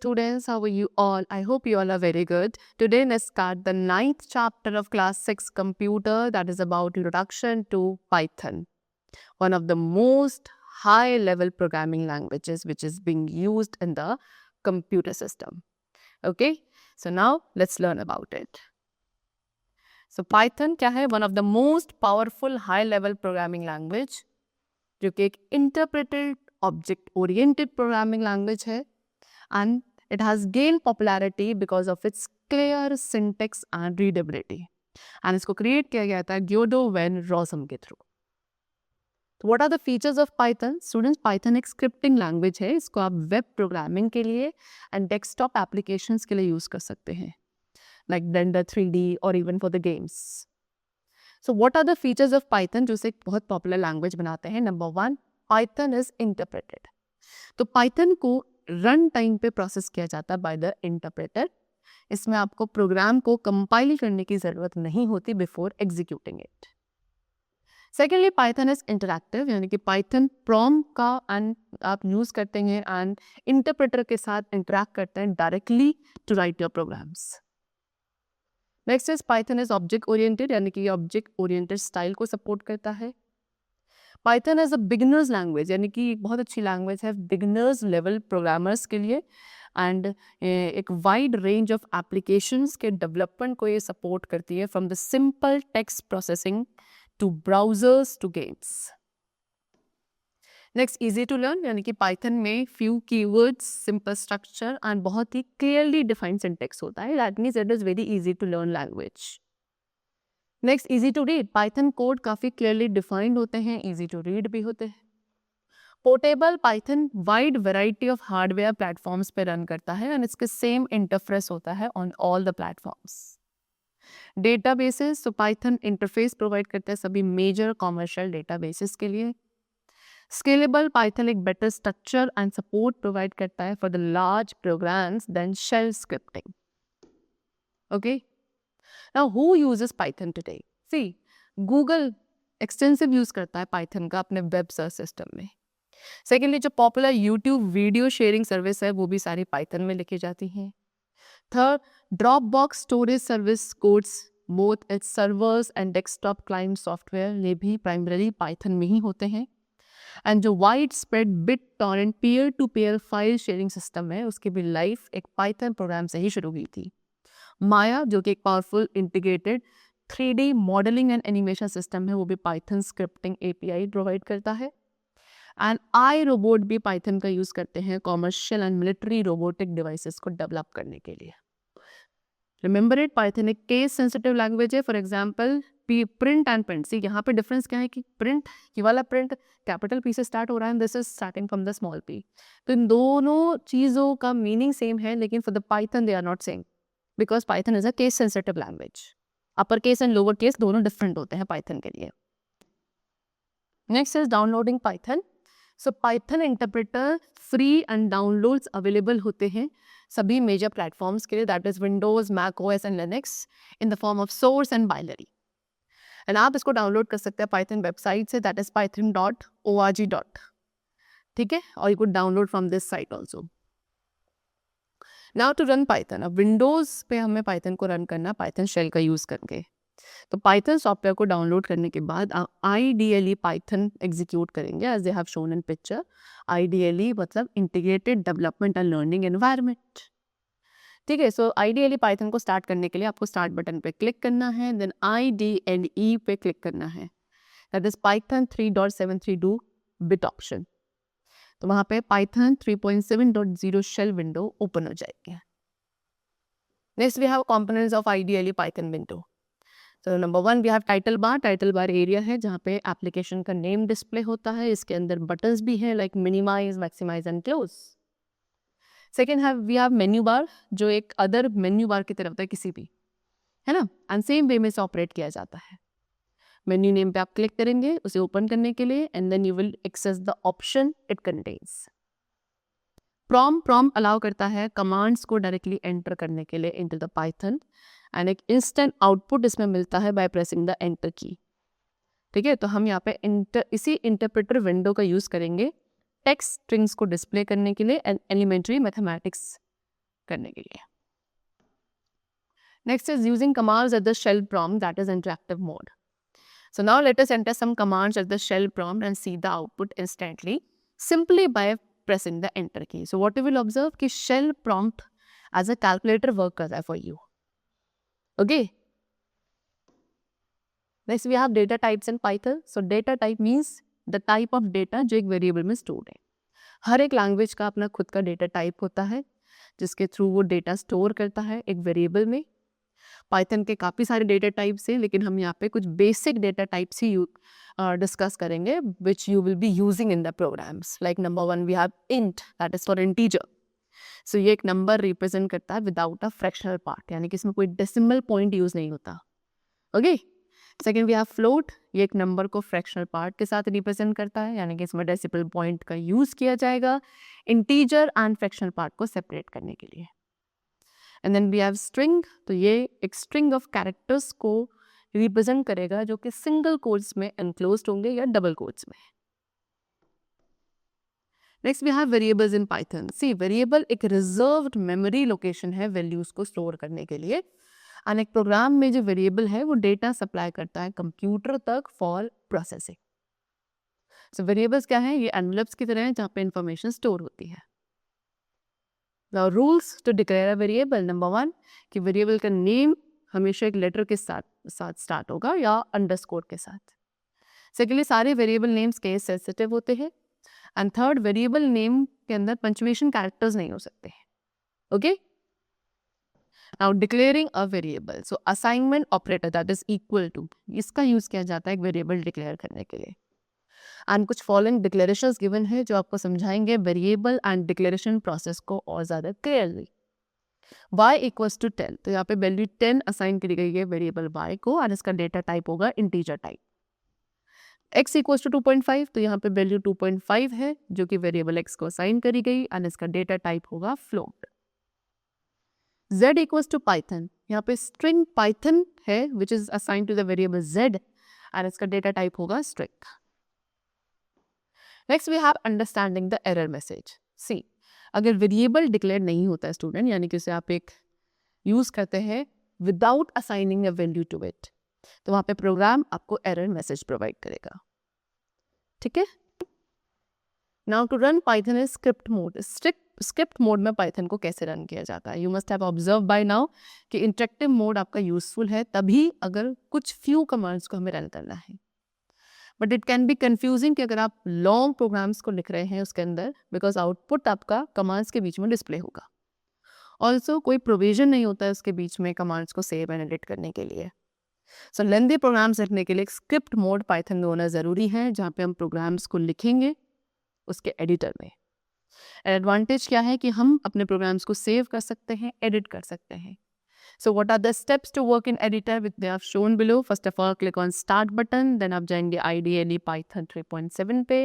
students, how are you all? I hope you all are very good. Today let's start the 9th chapter of class 6 computer, that is about introduction to Python, one of the most high level programming languages which is being used in the computer system. Okay, so now let's learn about it. So Python क्या है? One of the most powerful high level programming language जो कि एक interpreted object oriented programming language है, and it has gained popularity because of its clear syntax and readability. And इसको create किया गया था Godot Van Rossum के through. तो what are the features of Python? Students, Python एक scripting language है, इसको आप web programming के लिए and desktop applications के लिए use कर सकते हैं, like Blender 3D or even for the games. So what are the features of Python जो इसे एक बहुत popular language बनाते हैं? Number 1, Python is interpreted. तो Python को रन टाइम पे प्रोसेस किया जाता है बाय द इंटरप्रेटर. इसमें आपको प्रोग्राम को कंपाइल करने की ज़रूरत नहीं होती before executing it. Secondly, Python is interactive, यानी कि पाइथन प्रॉम्प्ट का एंड आप यूज़ करते हैं एंड इंटरप्रेटर के साथ इंटरैक्ट करते हैं directly to write your programs. Next is Python is object oriented, यानी कि ऑब्जेक्ट ओरिएंटेड स्टाइल को सपोर्ट करता है. Python as a beginners language, यानी कि एक बहुत अच्छी लैंग्वेज है बिगिनर्स लेवल प्रोग्रामर्स के लिए, एंड एक वाइड रेंज ऑफ एप्लीकेशंस के डेवलपमेंट को ये सपोर्ट करती है, from the simple text processing to browsers to games. Next, easy to learn, यानी कि पाइथन में few keywords, simple structure and बहुत ही क्लियरली डिफाइंड सिंटेक्स होता है. That means it is very easy to learn language. Next, easy to read. Python code काफ़ी clearly defined होते हैं, इजी टू रीड भी होते हैं. Portable, Python wide variety of hardware platforms पे रन करता है एंड इसके सेम इंटरफेस होता है on all the platforms. Databases, तो पाइथन इंटरफेस प्रोवाइड करता है सभी मेजर कॉमर्शियल डेटाबेसेस के लिए. स्केलेबल, पाइथन एक better structure and support provide करता है for the large programs then shell scripting. Okay, Now, who uses Python today? See, Google extensive use करता है Python का अपने वेब सर्च सिस्टम में. सेकेंडली, जो popular YouTube video sharing service है वो भी सारी Python में लिखी जाती हैं. Third, Dropbox storage service codes both it's servers and desktop client software ये भी प्राइमरली Python में ही होते हैं. एंड जो wide spread bit torrent peer to peer file sharing system है उसकी भी लाइफ एक Python प्रोग्राम से ही शुरू हुई थी. माया, जो कि एक powerful integrated 3D modelling and animation system है, वो भी पाइथन स्क्रिप्टिंग API प्रोवाइड करता है. एंड आई रोबोट भी पाइथन का यूज़ करते हैं commercial and military robotic devices को डेवलप करने के लिए. रिमेंबर इट, पाइथन एक केस सेंसिटिव लैंग्वेज है. For example, print and print. See, यहाँ पे डिफरेंस क्या है कि प्रिंट, ये वाला प्रिंट कैपिटल पी से स्टार्ट हो रहा है and this is starting from the small P. तो इन दोनों चीज़ों का मीनिंग सेम है, लेकिन for the Python they are not same, because Python is a case sensitive language. Upper case and lower case दोनों डिफरेंट होते हैं पाइथन के लिए. Next is downloading Python. So Python interpreter free and downloads available होते हैं सभी major platforms के लिए, that is Windows, Mac OS and Linux, in the form of source and binary. And आप इसको डाउनलोड कर सकते हैं पाइथन वेबसाइट से, दैट इज python.org. ठीक है, और you could download from this site also. Now to run Python. अब विंडोज़ पे हमें पाइथन को रन करना पाइथन शेल का यूज़ करके. तो पाइथन सॉफ्टवेयर को डाउनलोड करने के बाद आप आइडियली पाइथन एग्जीक्यूट करेंगे as they have shown in picture. IDLE मतलब integrated development and learning environment. ठीक है, सो आइडियली पाइथन को स्टार्ट करने के लिए आपको स्टार्ट बटन पे क्लिक करना है, देन IDLE पे क्लिक करना है, that is Python 3.732 bit option. तो वहाँ पे पाइथन 3.7.0 शेल विंडो ओपन हो जाएगी. Next we have components of IDLE Python window. तो number 1 we have title bar. Title bar area है जहाँ पे एप्लीकेशन का नेम डिस्प्ले होता है. इसके अंदर बटन्स भी हैं like minimize, maximize and close. Second है वी हैव मेन्यू बार, जो एक अदर मेन्यू बार की तरफ होता है किसी भी, है ना, एंड सेम वे में से ऑपरेट किया जाता है. मेन्यू नेम पे आप क्लिक करेंगे उसे ओपन करने के लिए and then you will access the option it contains. Prompt allow करता है कमांड्स को डायरेक्टली एंटर करने के लिए इनटू द पाइथन, एंड एक इंस्टेंट आउटपुट इसमें मिलता है बाय प्रेसिंग द एंटर की. ठीक है, तो हम यहाँ पे इसी इंटरप्रेटर विंडो का यूज़ करेंगे टेक्स्ट स्ट्रिंग्स को डिस्प्ले करने के लिए एंड एलिमेंट्री मैथमेटिक्स करने के लिए. Next is using commands at the shell prompt, that is interactive mode. So now let us enter some commands at the shell prompt and see the output instantly simply by pressing the enter key. So what you will observe कि shell prompt as a calculator work कर रहा है for you. Okay. Next we have data types in Python. So data type means the type of data जो एक variable में stored है. हर एक language का अपना खुद का data type होता है जिसके through वो data store करता है एक variable में. पाइथन के काफ़ी सारे डेटा टाइप्स हैं लेकिन हम यहाँ पे कुछ बेसिक डेटा टाइप्स ही डिस्कस करेंगे which you will be using in the programs. Like number 1 we have int, that is for integer. So ये एक नंबर रिप्रेजेंट करता है विदाउट अ फ्रैक्शनल पार्ट, यानी कि इसमें कोई डेसिमल पॉइंट यूज नहीं होता. Okay. Second we have float, ये एक नंबर को फ्रैक्शनल पार्ट के साथ रिप्रेजेंट करता है यानी कि इसमें डेसिमल पॉइंट का यूज किया जाएगा इंटीजर एंड फ्रैक्शनल पार्ट को सेपरेट करने के लिए. And then we have string, तो ये एक स्ट्रिंग ऑफ कैरेक्टर्स को रिप्रेजेंट करेगा जो कि सिंगल कोट्स में एनक्लोज्ड होंगे या डबल कोट्स में. Next we have variables in Python. See variable एक रिजर्व्ड मेमोरी लोकेशन है वैल्यूज को स्टोर करने के लिए. एंड एक प्रोग्राम में जो वेरिएबल है वो डेटा सप्लाई करता है कंप्यूटर तक फॉर प्रोसेसिंग. सो वेरिएबल्स क्या है? ये एनवेलप्स की तरह है जहाँ पे इंफॉर्मेशन स्टोर होती है. Now rules to declare a variable. Number 1 कि वेरिएबल का नेम हमेशा एक लेटर के साथ स्टार्ट होगा या अंडरस्कोर के साथ. सेकेंडली सारे वेरिएबल नेम्स केस सेंसिटिव होते हैं. एंड थर्ड वेरिएबल नेम के अंदर पंचुएशन कैरेक्टर्स नहीं हो सकते हैं. Okay. Now declaring a variable. So assignment operator that is equal to, इसका यूज किया जाता है एक वेरिएबल डिक्लेयर करने के लिए. एंड कुछ फॉलोइंग डिक्लेरेशंस गिवन है जो आपको समझाएंगे वेरिएबल एंड डिक्लेरेशन प्रोसेस को और ज़्यादा क्लियरली. y इक्वल्स टू 10, तो यहाँ पे वैल्यू 10 असाइन करी गई है वेरिएबल y को और इसका डेटा टाइप होगा integer type. x equals to 2.5, तो यहाँ पे वैल्यू 2.5 है जो कि वेरिएबल x को असाइन करी गई एंड इसका डेटा टाइप होगा float. z equals to Python, यहाँ पे स्ट्रिंग पाइथन है which is assign to the variable z and इसका डेटा टाइप होगा string. Next we have understanding the error message. See अगर वेरिएबल डिक्लेयर नहीं होता है स्टूडेंट, यानी कि उसे आप एक यूज़ करते हैं without assigning a value to it, तो वहाँ पे प्रोग्राम आपको एरर मैसेज प्रोवाइड करेगा. ठीक है. Now to run Python is script mode. Script mode में पाइथन को कैसे रन किया जाता है? You must have observe by now कि इंटरेक्टिव मोड आपका यूजफुल है तभी अगर कुछ फ्यू कमांड्स को हमें रन करना है. But it can be confusing कि अगर आप लॉन्ग प्रोग्राम्स को लिख रहे हैं उसके अंदर, बिकॉज आउटपुट आपका कमांड्स के बीच में डिस्प्ले होगा. ऑल्सो कोई प्रोविजन नहीं होता है उसके बीच में कमांड्स को सेव एंड एडिट करने के लिए. सो लेंथी प्रोग्राम्स लिखने के लिए एक स्क्रिप्ट मोड पाइथन में होना ज़रूरी है जहाँ पे हम प्रोग्राम्स को लिखेंगे उसके एडिटर में. एडवांटेज क्या है कि हम अपने प्रोग्राम्स को सेव कर सकते हैं, एडिट कर सकते हैं. So what are the steps to work in editor which they have shown below? First of all, click on start button, then आप जाएंगे ideally Python 3.7 पे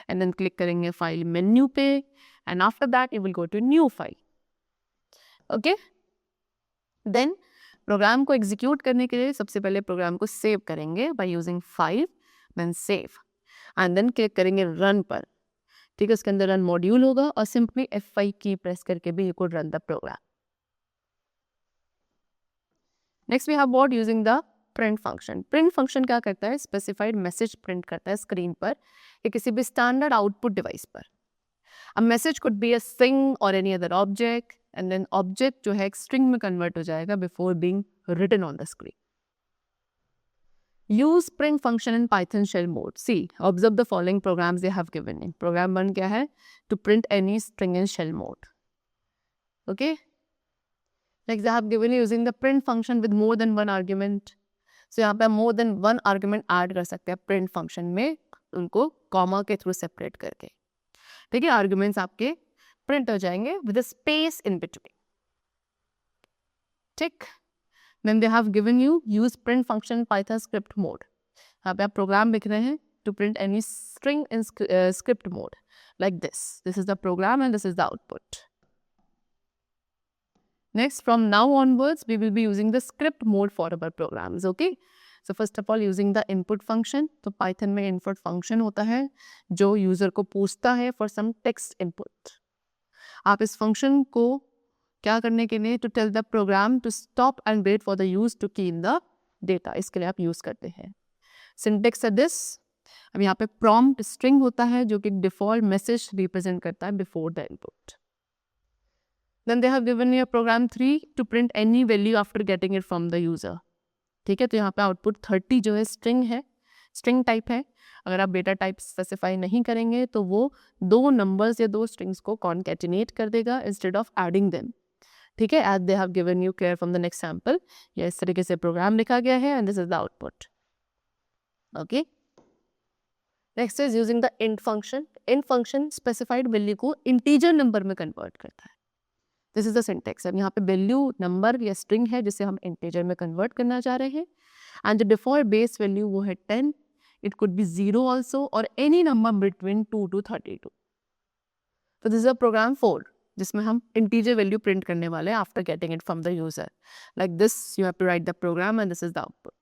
and then click करेंगे file menu पे and after that you will go to new file. Okay? Then program को execute करने के लिए सबसे पहले प्रोग्राम को सेव करेंगे by using file then save and then click करेंगे run पर. ठीक है, उसके अंदर रन मॉड्यूल होगा और सिंपली F5 की प्रेस करके भी you could run the program. Next we have what using the print function. Print function क्या करता है? स्पेसिफाइड मैसेज प्रिंट करता है स्क्रीन पर या किसी भी स्टैंडर्ड आउटपुट डिवाइस पर. A message could be a string or any other object and then object जो है एक स्ट्रिंग में कन्वर्ट हो जाएगा before being written on the screen. Use print function in Python shell mode. See observe the following programs they have given in. Program 1 क्या है? To print any string in shell mode. Okay. Next, they have given you using the print function with more than one argument. So यहाँ पे more than one argument add कर सकते हैं print function में, उनको comma के through separate करके. ठीक है, arguments आपके print हो जाएंगे with a space in between. ठीक. Then they have given you use print function in Python script mode. यहाँ पे आप program लिख रहे हैं to print any string in script mode like this. This is the program and this is the output. Next, from now onwards, we will be using the script mode for our programs, okay? So first of all, using the input function. तो Python में input function होता है जो user को पूछता है for some text input. आप इस function को क्या करने के लिए? To tell the program to stop and wait for the use to key in the data, इसके लिए आप यूज करते हैं। सिंटेक्स है दिस। अब यहाँ पे प्रॉम्प्ट स्ट्रिंग होता है जो कि डिफॉल्ट मैसेज रिप्रेजेंट करता है before the input. Then they have given you program 3 to print any value after getting it from the user. ठीक है, तो यहाँ पे आउटपुट 30 जो है स्ट्रिंग है, स्ट्रिंग टाइप है। अगर आप डेटा टाइप स्पेसिफाई नहीं करेंगे तो वो 2 नंबर्स या 2 स्ट्रिंग्स को कॉन्कैटिनेट कर देगा इंस्टेड ऑफ एडिंग देम। ठीक है, as they have given you care from the next sample, या इस तरीके से प्रोग्राम लिखा गया है and this is the output. Okay, next is using the int function. Int function specified value को इंटीजर नंबर में कन्वर्ट करता है। This is the syntax. अब यहाँ पे वैल्यू नंबर या स्ट्रिंग है जिसे हम इंटीजर में कन्वर्ट करना चाह रहे हैं and the default base value वो है 10। इट कुड बी 0 ऑल्सो और एनी नंबर बिटवीन 2 to 32। तो दिस इज अ प्रोग्राम 4 जिसमें हम इंटीजर वैल्यू प्रिंट करने वाले हैं after getting it from the user. Like this you have to write the program and this is the output.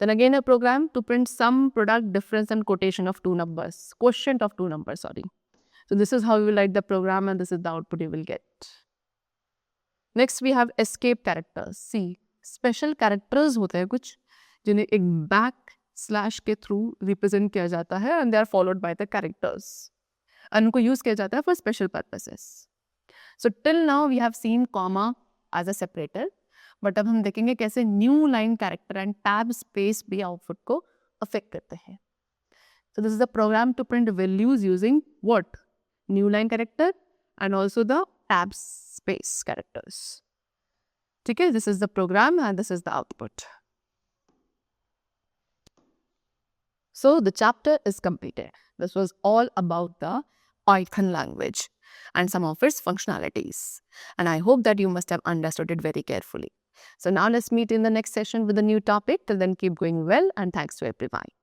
Then again a program to print some product difference and quotation of 2 numbers, quotient of 2 numbers, sorry. So this is how you will write the program and this is the output you will get. Next we have escape characters. See, special characters होते हैं कुछ जिन्हें एक back slash के through represent किया जाता है and they are followed by the characters. और उनको यूज किया जाता है for special purposes. So till now we have seen comma as a separator. But अब हम देखेंगे कैसे new line character and tab space भी आउटपुट को अफेक्ट करते हैं। So this is the program to print values using what? New line character and also the tab space characters. ठीक है, this is the program and this is the output. So the chapter is completed. This was all about the Python language and some of its functionalities. And I hope that you must have understood it very carefully. So now let's meet in the next session with a new topic. Till then, keep going well and thanks to everyone.